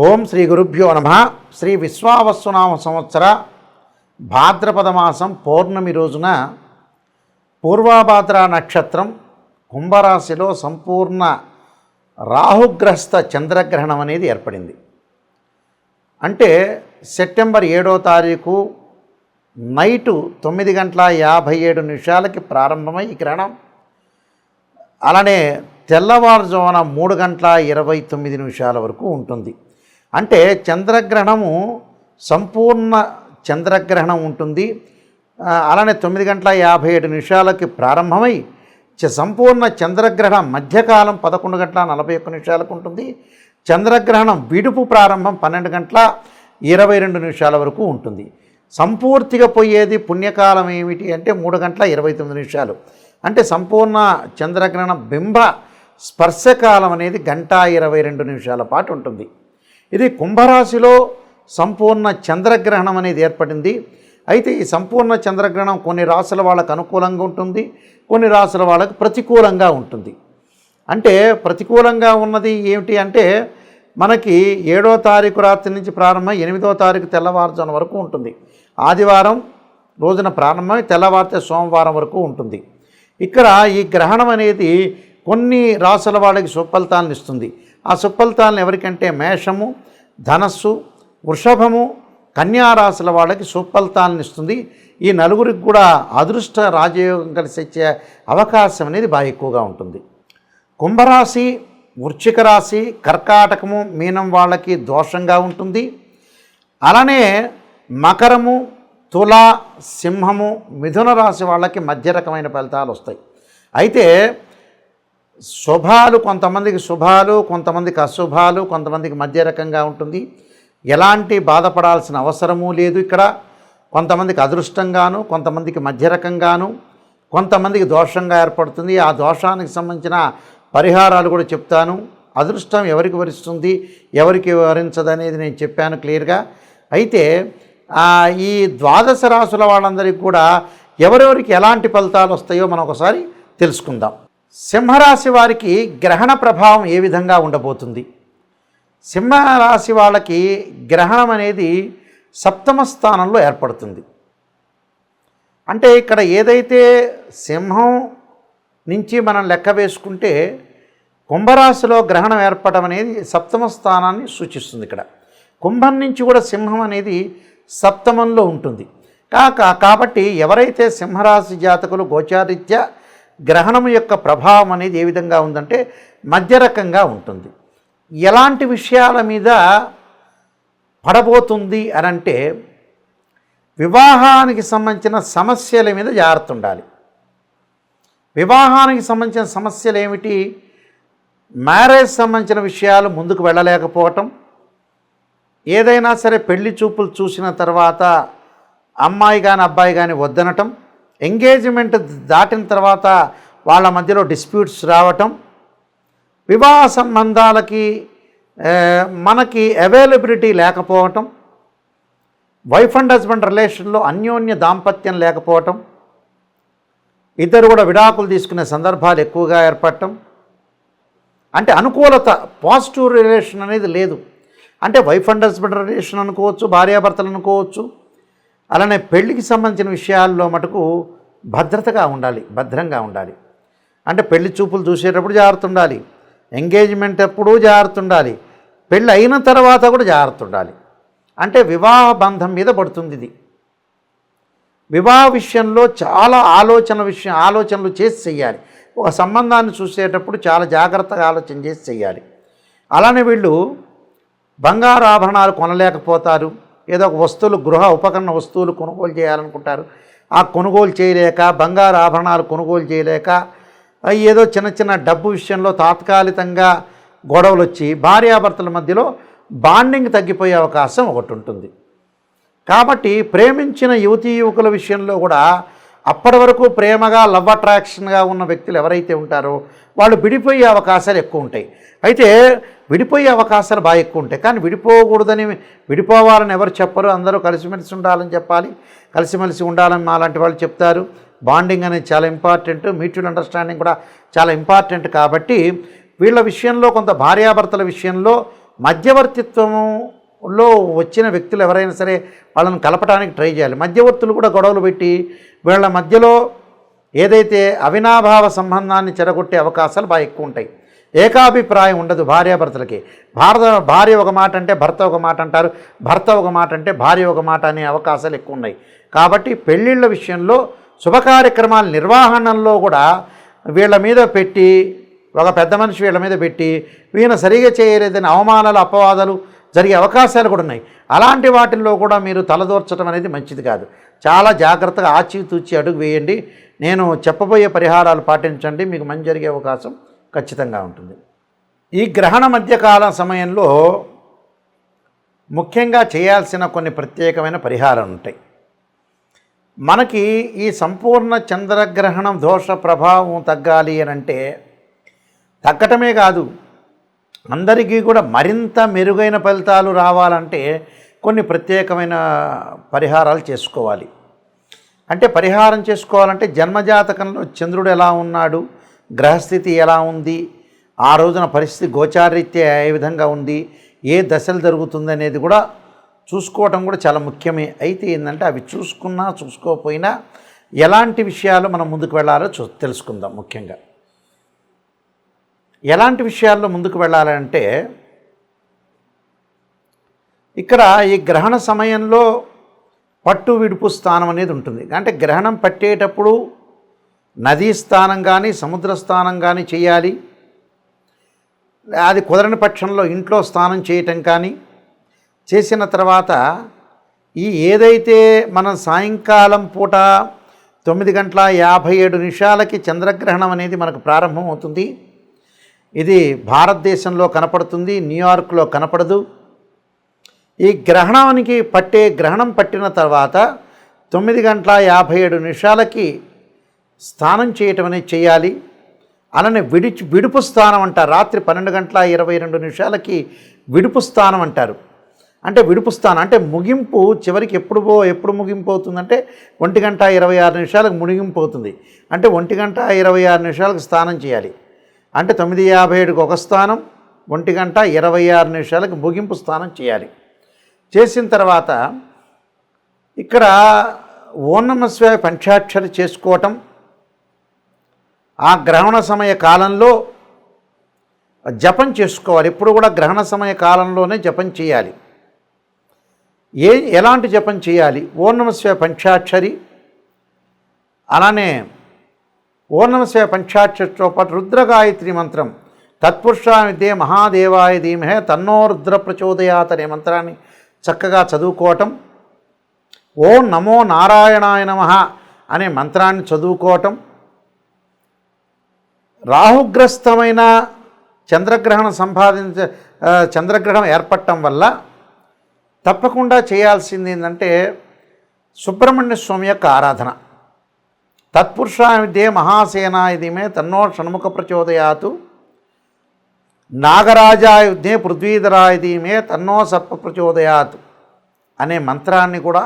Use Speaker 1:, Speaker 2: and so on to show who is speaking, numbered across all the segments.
Speaker 1: ఓం శ్రీ గురుభ్యో నమః. శ్రీ విశ్వావసునామ సంవత్సర భాద్రపద మాసం పౌర్ణమి రోజున పూర్వభాద్ర నక్షత్రం కుంభరాశిలో సంపూర్ణ రాహుగ్రస్త చంద్రగ్రహణం అనేది ఏర్పడింది. అంటే సెప్టెంబర్ 7వ తారీఖు నైటు 9:57 ప్రారంభమై ఈ గ్రహణం అలానే తెల్లవారుజామున 3:29 వరకు ఉంటుంది. అంటే చంద్రగ్రహణము సంపూర్ణ చంద్రగ్రహణం ఉంటుంది. అలానే 9:57 ప్రారంభమై సంపూర్ణ చంద్రగ్రహణం మధ్యకాలం 11:41 ఉంటుంది. చంద్రగ్రహణం విడుపు ప్రారంభం 12:22 వరకు ఉంటుంది. సంపూర్తిగా పోయేది పుణ్యకాలం ఏమిటి అంటే 3:29. అంటే సంపూర్ణ చంద్రగ్రహణ బింబ స్పర్శకాలం అనేది 1:22 పాటు ఉంటుంది. ఇది కుంభరాశిలో సంపూర్ణ చంద్రగ్రహణం అనేది ఏర్పడింది. అయితే ఈ సంపూర్ణ చంద్రగ్రహణం కొన్ని రాశుల వాళ్ళకు అనుకూలంగా ఉంటుంది, కొన్ని రాశుల వాళ్ళకు ప్రతికూలంగా ఉంటుంది. అంటే ప్రతికూలంగా ఉన్నది ఏమిటి అంటే మనకి 7వ తారీఖు రాత్రి నుంచి ప్రారంభమై 8వ తారీఖు తెల్లవారుజామున వరకు ఉంటుంది. ఆదివారం రోజున ప్రారంభమై తెల్లవారితే సోమవారం వరకు ఉంటుంది. ఇక్కడ ఈ గ్రహణం అనేది కొన్ని రాశుల వాళ్ళకి సుఫలితాలను ఇస్తుంది. ఆ సుఫలితాలను ఎవరికంటే మేషము, ధనస్సు, వృషభము, కన్యా రాశుల వాళ్ళకి సుఫలితాలను ఇస్తుంది. ఈ నలుగురికి కూడా అదృష్ట రాజయోగం కలిసి వచ్చే అవకాశం అనేది బాగా ఎక్కువగా ఉంటుంది. కుంభరాశి, వృశ్చిక రాశి, కర్కాటకము, మీనం వాళ్ళకి దోషంగా ఉంటుంది. అలానే మకరము, తుల, సింహము, మిథున రాశి వాళ్ళకి మధ్య రకమైన ఫలితాలు వస్తాయి. అయితే శుభాలు కొంతమందికి శుభాలు, కొంతమందికి అశుభాలు, కొంతమందికి మధ్య రకంగా ఉంటుంది. ఎలాంటి బాధపడాల్సిన అవసరమూ లేదు. ఇక్కడ కొంతమందికి అదృష్టంగాను, కొంతమందికి మధ్య రకంగాను, కొంతమందికి దోషంగా ఏర్పడుతుంది. ఆ దోషానికి సంబంధించిన పరిహారాలు కూడా చెప్తాను. అదృష్టం ఎవరికి వరిస్తుంది, ఎవరికి వరించదు అనేది నేను చెప్పాను క్లియర్గా. అయితే ఈ ద్వాదశ రాశుల వాళ్ళందరికీ కూడా ఎవరెవరికి ఎలాంటి ఫలితాలు వస్తాయో మనం ఒకసారి తెలుసుకుందాం. సింహరాశి వారికి గ్రహణ ప్రభావం ఏ విధంగా ఉండబోతుంది? సింహరాశి వాళ్ళకి గ్రహణం అనేది 7వ స్థానంలో ఏర్పడుతుంది. అంటే ఇక్కడ ఏదైతే సింహం నుంచి మనం లెక్క వేసుకుంటే కుంభరాశిలో గ్రహణం ఏర్పడడం అనేది 7వ స్థానాన్ని సూచిస్తుంది. ఇక్కడ కుంభం నుంచి కూడా సింహం అనేది 7మంలో ఉంటుంది. కాబట్టి ఎవరైతే సింహరాశి జాతకులు గోచారీత్యా గ్రహణం యొక్క ప్రభావం అనేది ఏ విధంగా ఉందంటే మధ్య రకంగా ఉంటుంది. ఎలాంటి విషయాల మీద పడబోతుంది అనంటే వివాహానికి సంబంధించిన సమస్యల మీద జాగ్రత్త ఉండాలి. వివాహానికి సంబంధించిన సమస్యలు ఏమిటి? మ్యారేజ్ సంబంధించిన విషయాలు ముందుకు వెళ్ళలేకపోవటం, ఏదైనా సరే పెళ్లి చూపులు చూసిన తర్వాత అమ్మాయి కానీ అబ్బాయి కానీ వద్దనటం, ఎంగేజ్మెంట్ దాటిన తర్వాత వాళ్ళ మధ్యలో డిస్ప్యూట్స్ రావటం, వివాహ సంబంధాలకి మనకి అవైలబిలిటీ లేకపోవటం, వైఫ్ అండ్ హస్బెండ్ రిలేషన్లో అన్యోన్య దాంపత్యం లేకపోవటం, ఇద్దరు కూడా విడాకులు తీసుకునే సందర్భాలు ఎక్కువగా ఏర్పడటం, అంటే అనుకూలత పాజిటివ్ రిలేషన్ అనేది లేదు. అంటే వైఫ్ అండ్ హస్బెండ్ రిలేషన్ అనుకోవచ్చు, భార్యాభర్తలు అనుకోవచ్చు. అలానే పెళ్లికి సంబంధించిన విషయాల్లో మటుకు భద్రంగా ఉండాలి. అంటే పెళ్లి చూపులు చూసేటప్పుడు జాగ్రత్త ఉండాలి, ఎంగేజ్మెంట్ అప్పుడు జాగ్రత్త ఉండాలి, పెళ్ళి అయిన తర్వాత కూడా జాగ్రత్త ఉండాలి. అంటే వివాహ బంధం మీద పడుతుంది ఇది. వివాహ విషయంలో చాలా ఆలోచనలు చేసి చెయ్యాలి. ఒక సంబంధాన్ని చూసేటప్పుడు చాలా జాగ్రత్తగా ఆలోచన చేసి చెయ్యాలి. అలానే వీళ్ళు బంగారు ఆభరణాలు కొనలేకపోతారు. ఏదో ఒక వస్తువులు, గృహ ఉపకరణ వస్తువులు కొనుగోలు చేయాలనుకుంటారు. ఆ కొనుగోలు చేయలేక, బంగారు ఆభరణాలు కొనుగోలు చేయలేక, ఏదో చిన్న డబ్బు విషయంలో తాత్కాలికంగా గొడవలు వచ్చి భార్యాభర్తల మధ్యలో బాండింగ్ తగ్గిపోయే అవకాశం ఒకటి ఉంటుంది. కాబట్టి ప్రేమించిన యువతీ యువకుల విషయంలో కూడా అప్పటి వరకు ప్రేమగా లవ్ అట్రాక్షన్గా ఉన్న వ్యక్తులు ఎవరైతే ఉంటారో వాళ్ళు విడిపోయే అవకాశాలు ఎక్కువ ఉంటాయి. అయితే విడిపోయే అవకాశాలు బాగా ఎక్కువ ఉంటాయి. కానీ విడిపోవాలని ఎవరు చెప్పరు. అందరూ కలిసిమెలిసి ఉండాలని చెప్పాలి, కలిసిమెలిసి ఉండాలని మాలాంటి వాళ్ళు చెప్తారు. బాండింగ్ అనేది చాలా ఇంపార్టెంట్, మ్యూచువల్ అండర్స్టాండింగ్ కూడా చాలా ఇంపార్టెంట్. కాబట్టి వీళ్ళ విషయంలో కొంత భార్యాభర్తల విషయంలో మధ్యవర్తిత్వంలో వచ్చిన వ్యక్తులు ఎవరైనా సరే వాళ్ళని కలపడానికి ట్రై చేయాలి. మధ్యవర్తులు కూడా గొడవలు పెట్టి వీళ్ళ మధ్యలో ఏదైతే అవినాభావ సంబంధాన్ని చెడగొట్టే అవకాశాలు బాగా ఎక్కువ ఉంటాయి. ఏకాభిప్రాయం ఉండదు భార్యాభర్తలకి. భార్య ఒక మాట అంటే భర్త ఒక మాట అంటారు, భర్త ఒక మాట అంటే భార్య ఒక మాట అనే అవకాశాలు ఎక్కువ ఉన్నాయి. కాబట్టి పెళ్ళిళ్ళ విషయంలో శుభ కార్యక్రమాల నిర్వహణలో కూడా వీళ్ళ మీద పెట్టి, ఒక పెద్ద మనిషి వీళ్ళ మీద పెట్టి వీళ్ళ సరిగా చేయలేదని అవమానాలు అపవాదాలు జరిగే అవకాశాలు కూడా ఉన్నాయి. అలాంటి వాటిల్లో కూడా మీరు తలదూర్చడం అనేది మంచిది కాదు. చాలా జాగ్రత్తగా ఆచితూచి అడుగు వేయండి. నేను చెప్పబోయే పరిహారాలు పాటించండి, మీకు మంచి జరిగే అవకాశం ఖచ్చితంగా ఉంటుంది. ఈ గ్రహణ మధ్యకాల సమయంలో ముఖ్యంగా చేయాల్సిన కొన్ని ప్రత్యేకమైన పరిహారాలు ఉంటాయి. మనకి ఈ సంపూర్ణ చంద్రగ్రహణం దోష ప్రభావం తగ్గాలి అని అంటే తగ్గటమే కాదు, అందరికీ కూడా మరింత మెరుగైన ఫలితాలు రావాలంటే కొన్ని ప్రత్యేకమైన పరిహారాలు చేసుకోవాలి. అంటే పరిహారం చేసుకోవాలంటే జన్మజాతకంలో చంద్రుడు ఎలా ఉన్నాడు, గ్రహస్థితి ఎలా ఉంది, ఆ రోజున పరిస్థితి గోచారీత్యా ఏ విధంగా ఉంది, ఏ దశలు జరుగుతుంది అనేది కూడా చూసుకోవటం కూడా చాలా ముఖ్యమే. అయితే ఏంటంటే అవి చూసుకున్నా చూసుకోకపోయినా ఎలాంటి విషయాలు మనం ముందుకు వెళ్ళాలో తెలుసుకుందాం. ముఖ్యంగా ఎలాంటి విషయాల్లో ముందుకు వెళ్ళాలంటే ఇక్కడ ఈ గ్రహణ సమయంలో పట్టు విడుపు స్థానం అనేది ఉంటుంది. అంటే గ్రహణం పట్టేటప్పుడు నదీ స్థానం కానీ సముద్ర స్థానం కానీ చేయాలి. అది కుదరని పక్షంలో ఇంట్లో స్నానం చేయటం కానీ చేసిన తర్వాత ఏదైతే మనం సాయంకాలం పూట 9:57 చంద్రగ్రహణం అనేది మనకు ప్రారంభం అవుతుంది. ఇది భారతదేశంలో కనపడుతుంది, న్యూయార్క్లో కనపడదు. ఈ గ్రహణం పట్టిన తర్వాత 9:57 స్నానం చేయటం అనేది చేయాలి. అలానే విడుపు స్థానం అంటారు. రాత్రి 12:22 విడుపు స్థానం అంటారు. అంటే విడుపు స్థానం అంటే ముగింపు చివరికి ఎప్పుడు ముగింపు అవుతుందంటే 1:26 ముగింపు అవుతుంది. అంటే 1:26 స్నానం చేయాలి. అంటే 9:57 ఒక స్థానం, 1:26 ముగింపు స్నానం చేయాలి. చేసిన తర్వాత ఇక్కడ ఓం నమః శివాయ పంచాక్షరి చేసుకోవటం, ఆ గ్రహణ సమయ కాలంలో జపం చేసుకోవాలి. ఎప్పుడు కూడా గ్రహణ సమయ కాలంలోనే జపం చేయాలి. ఎలాంటి జపం చేయాలి? ఓం నమః శివాయ పంచాక్షరి, అలానే ఓం నమః శివాయ పంచాక్షరితో పాటు రుద్రగాయత్రి మంత్రం, తత్పురుషాయ విద్యే మహాదేవాయ ధీమహే తన్నో రుద్ర ప్రచోదయాత్ అనే మంత్రాన్ని చక్కగా చదువుకోవటం, ఓం నమో నారాయణాయ నమః అనే మంత్రాన్ని చదువుకోవటం, రాహుగ్రస్తమైన చంద్రగ్రహణం ఏర్పడటం వల్ల తప్పకుండా చేయాల్సింది ఏంటంటే సుబ్రహ్మణ్య స్వామి యొక్క ఆరాధన. తత్పురుషాయ విద్యే మహాసేనాయ ధీమహే తన్నో షణ్ముఖ ప్రచోదయాత్, నాగరాజాయ విద్యే పృథ్వీధరాయ ధీమహే తన్నో సర్ప ప్రచోదయాత్ అనే మంత్రాన్ని కూడా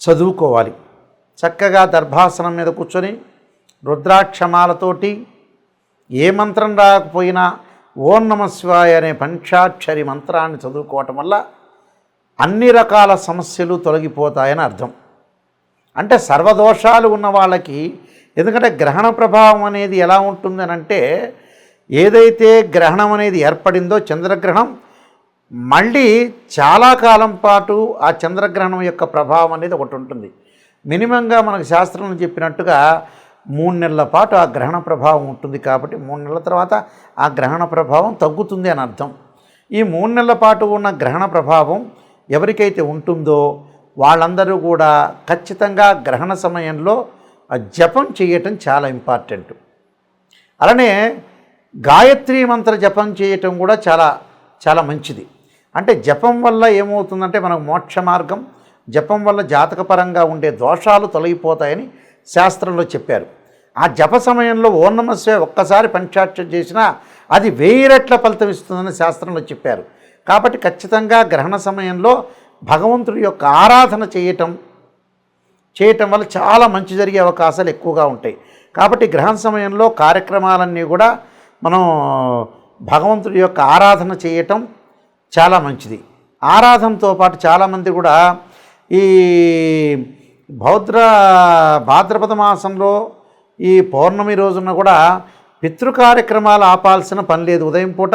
Speaker 1: చదువుకోవాలి. చక్కగా దర్భాసనం మీద కూర్చొని రుద్రాక్షమాలతోటి ఏ మంత్రం రాకపోయినా ఓం నమః శివాయ అనే పంచాక్షరి మంత్రాన్ని చదువుకోవటం వల్ల అన్ని రకాల సమస్యలు తొలగిపోతాయని అర్థం. అంటే సర్వదోషాలు ఉన్న వాళ్ళకి, ఎందుకంటే గ్రహణ ప్రభావం అనేది ఎలా ఉంటుందని అంటే ఏదైతే గ్రహణం అనేది ఏర్పడిందో చంద్రగ్రహణం, మళ్ళీ చాలా కాలం పాటు ఆ చంద్రగ్రహణం యొక్క ప్రభావం అనేది ఒకటి ఉంటుంది. మినిమంగా మనకు శాస్త్రంలో చెప్పినట్టుగా 3 నెలల పాటు ఆ గ్రహణ ప్రభావం ఉంటుంది. కాబట్టి 3 నెలల తర్వాత ఆ గ్రహణ ప్రభావం తగ్గుతుంది అని అర్థం. ఈ 3 నెలల పాటు ఉన్న గ్రహణ ప్రభావం ఎవరికైతే ఉంటుందో వాళ్ళందరూ కూడా ఖచ్చితంగా గ్రహణ సమయంలో జపం చేయటం చాలా ఇంపార్టెంట్. అలానే గాయత్రి మంత్ర జపం చేయటం కూడా చాలా చాలా మంచిది. అంటే జపం వల్ల ఏమవుతుందంటే మనకు మోక్ష మార్గం, జపం వల్ల జాతకపరంగా ఉండే దోషాలు తొలగిపోతాయని శాస్త్రంలో చెప్పారు. ఆ జప సమయంలో ఓం నమః శివాయ ఒక్కసారి పంచాక్షరి చేసినా అది 1000 రెట్ల ఫలితం ఇస్తుందని శాస్త్రంలో చెప్పారు. కాబట్టి ఖచ్చితంగా గ్రహణ సమయంలో భగవంతుడి యొక్క ఆరాధన చేయటం వల్ల చాలా మంచి జరిగే అవకాశాలు ఎక్కువగా ఉంటాయి. కాబట్టి గ్రహణ సమయంలో కార్యక్రమాలన్నీ కూడా మనం భగవంతుడి యొక్క ఆరాధన చేయటం చాలా మంచిది. ఆరాధనతో పాటు చాలామంది కూడా ఈ భాద్రపద మాసంలో ఈ పౌర్ణమి రోజున కూడా పితృ కార్యక్రమాలు ఆపాల్సిన పని లేదు. ఉదయం పూట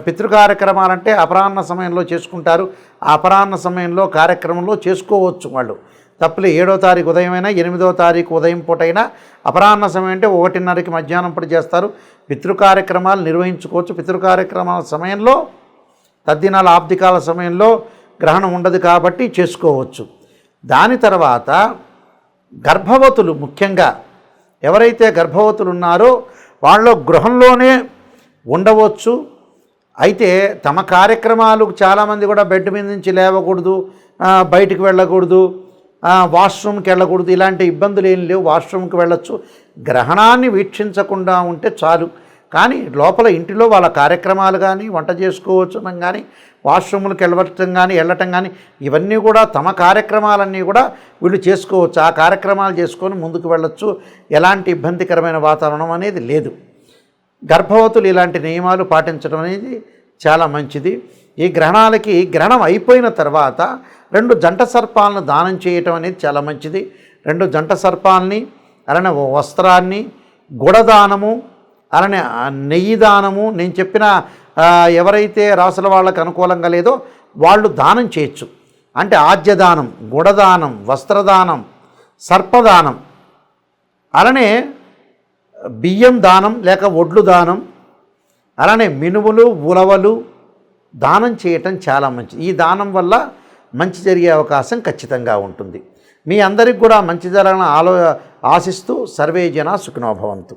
Speaker 1: పితృ కార్యక్రమాలంటే అపరాహ్న సమయంలో చేసుకుంటారు. ఆ అపరాహ్న సమయంలో కార్యక్రమంలో చేసుకోవచ్చు వాళ్ళు, తప్పలే. 7వ తారీఖు ఉదయం అయినా 8వ తారీఖు ఉదయం పూట అయినా, అపరాహ్న సమయం అంటే 1:30కి మధ్యాహ్నం పూట చేస్తారు. పితృ కార్యక్రమాలు నిర్వహించుకోవచ్చు. పితృ కార్యక్రమాల సమయంలో, తద్దినాల ఆబ్దికాల సమయంలో గ్రహణం ఉండదు కాబట్టి చేసుకోవచ్చు. దాని తర్వాత గర్భవతులు, ముఖ్యంగా ఎవరైతే గర్భవతులు ఉన్నారో వాళ్ళు గృహంలోనే ఉండవచ్చు. అయితే తమ కార్యక్రమాలు చాలామంది కూడా బెడ్ మీద నుంచి లేవకూడదు, బయటికి వెళ్ళకూడదు, వాష్రూమ్కి వెళ్ళకూడదు, ఇలాంటి ఇబ్బందులు ఏం లేవు. వాష్రూమ్కి వెళ్ళొచ్చు. గ్రహణాన్ని వీక్షించకుండా ఉంటే చాలు. కానీ లోపల ఇంటిలో వాళ్ళ కార్యక్రమాలు కానీ, వంట చేసుకోవచ్చు కానీ, వాష్రూమ్లకు వెళ్ళటం కానీ ఇవన్నీ కూడా తమ కార్యక్రమాలన్నీ కూడా వీళ్ళు చేసుకోవచ్చు. ఆ కార్యక్రమాలు చేసుకొని ముందుకు వెళ్ళొచ్చు. ఎలాంటి ఇబ్బందికరమైన వాతావరణం అనేది లేదు. గర్భవతులు ఇలాంటి నియమాలు పాటించడం అనేది చాలా మంచిది. ఈ గ్రహణం అయిపోయిన తర్వాత 2 జంట సర్పాలను దానం చేయటం అనేది చాలా మంచిది. 2 జంట సర్పాలని, అలానే వస్త్రాన్ని, గుడదానము, అలానే నెయ్యి దానము, నేను చెప్పిన ఎవరైతే రాసుల వాళ్ళకు అనుకూలంగా లేదో వాళ్ళు దానం చేయొచ్చు. అంటే ఆజ్యదానం, గుడదానం, వస్త్రదానం, సర్పదానం, అలానే బియ్యం దానం లేక ఒడ్లు దానం, అలానే మినుములు, ఉలవలు దానం చేయటం చాలా మంచిది. ఈ దానం వల్ల మంచి జరిగే అవకాశం ఖచ్చితంగా ఉంటుంది. మీ అందరికి కూడా మంచి జరగాలని ఆశిస్తూ సర్వే జనా సుఖినో భవంతు.